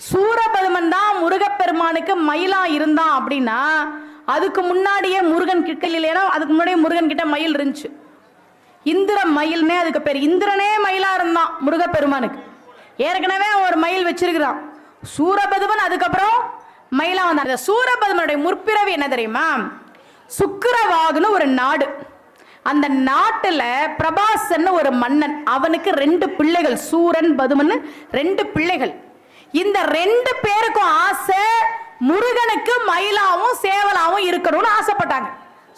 சூரபதுமன் தான் முருகப்பெருமானுக்கு மயிலா இருந்தான் அப்படின்னா அதுக்கு முன்னாடியே முருகன் கிட்ட இல்லையா, அதுக்கு முன்னாடியே முருகன் கிட்ட மயில் இருந்துச்சு. இந்திர மயில்னே அதுக்கு பேர். இந்திரனே மயிலா இருந்தான் முருகப்பெருமானுக்கு. ஏற்கனவே ஒரு மயில் வச்சிருக்கிறான். சூரபதுமன் அதுக்கப்புறம் மயிலா வந்தான். சூரபதுமனுடைய முற்பிறவி என்ன தெரியுமா? சுக்கிரவாகுன்னு ஒரு நாடு. அந்த நாட்டுல பிரபாசன் ஒரு மன்னன். அவனுக்கு 2 பிள்ளைகள், சூரன் பதுமன் 2 பிள்ளைகள். இந்த 2 பேருக்கும் ஆசை முருகனுக்கு மயிலாவும் சேவலாவும் இருக்கணும்னு ஆசைப்பட்டாங்க.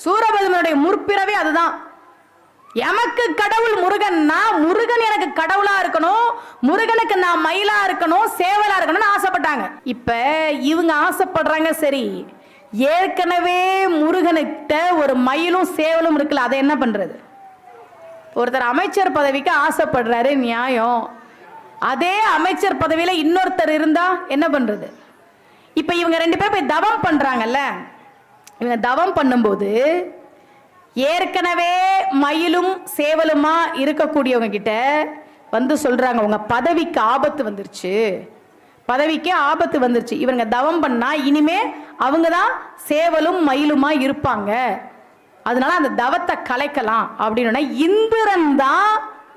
சூரபதுமனுடைய முற்பிறவி அதுதான். எமக்கு கடவுள் முருகன்னா முருகன் எனக்கு கடவுளா இருக்கணும், முருகனுக்கு நான் மயிலா இருக்கணும், சேவலா இருக்கணும்னு ஆசைப்பட்டாங்க. இப்ப இவங்க ஆசைப்படுறாங்க, சரி, ஏற்கனவே முருகனுக்கிட்ட ஒரு மயிலும் சேவலும் இருக்குல்ல, அதை என்ன பண்றது? ஒருத்தர் அமைச்சர் பதவிக்கு ஆசைப்படுறாரு, நியாயம். அதே அமைச்சர் பதவியில இன்னொருத்தர் இருந்தா என்ன பண்றது? இப்ப இவங்க 2 பேரும் போய் தவம் பண்றாங்கல்ல, இவங்க தவம் பண்ணும்போது ஏற்கனவே மயிலும் சேவலுமா இருக்கக்கூடியவங்க கிட்ட வந்து சொல்றாங்க, உங்க பதவிக்கு ஆபத்து வந்துருச்சு, பதவிக்கு ஆபத்து வந்துருச்சு. இவங்க தவம் பண்ணா இனிமே அவங்க தான் சேவலும் மயிலுமா இருப்பாங்க, அதனால அந்த தவத்தை கலைக்கலாம் அப்படின்னு இந்திரன் தான்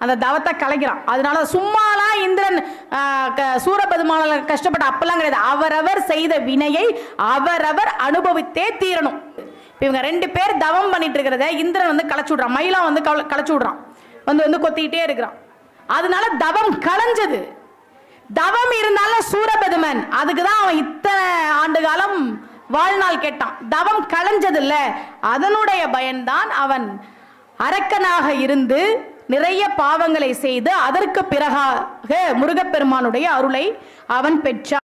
அந்த தவத்தை கலைக்கிறான். அதனால சும்மாலாம் இந்திரன் சூரபதுமான கஷ்டப்பட்ட அப்பெல்லாம் கிடையாது. அவரவர் செய்த வினையை அவரவர் அனுபவித்தே தீரணும். இவங்க 2 பேர் தவம் பண்ணிட்டு இருக்கிறத இந்திரன் வந்து களைச்சு விடுறான், மயிலாம் வந்து களைச்சு விடுறான், வந்து கொத்திக்கிட்டே இருக்கிறான். அதனால தவம் களைஞ்சது. தவம் இருந்தாலும் சூரபதுமன் அதுக்குதான் அவன் இத்தனை ஆண்டு காலம் வாழ்நாள் கேட்டான். தவம் களைஞ்சது இல்ல, அதனுடைய பயன்தான் அவன் அரக்கனாக இருந்து நிறைய பாவங்களை செய்து அதற்கு பிறகாக முருகப்பெருமானுடைய அருளை அவன் பெற்றான்.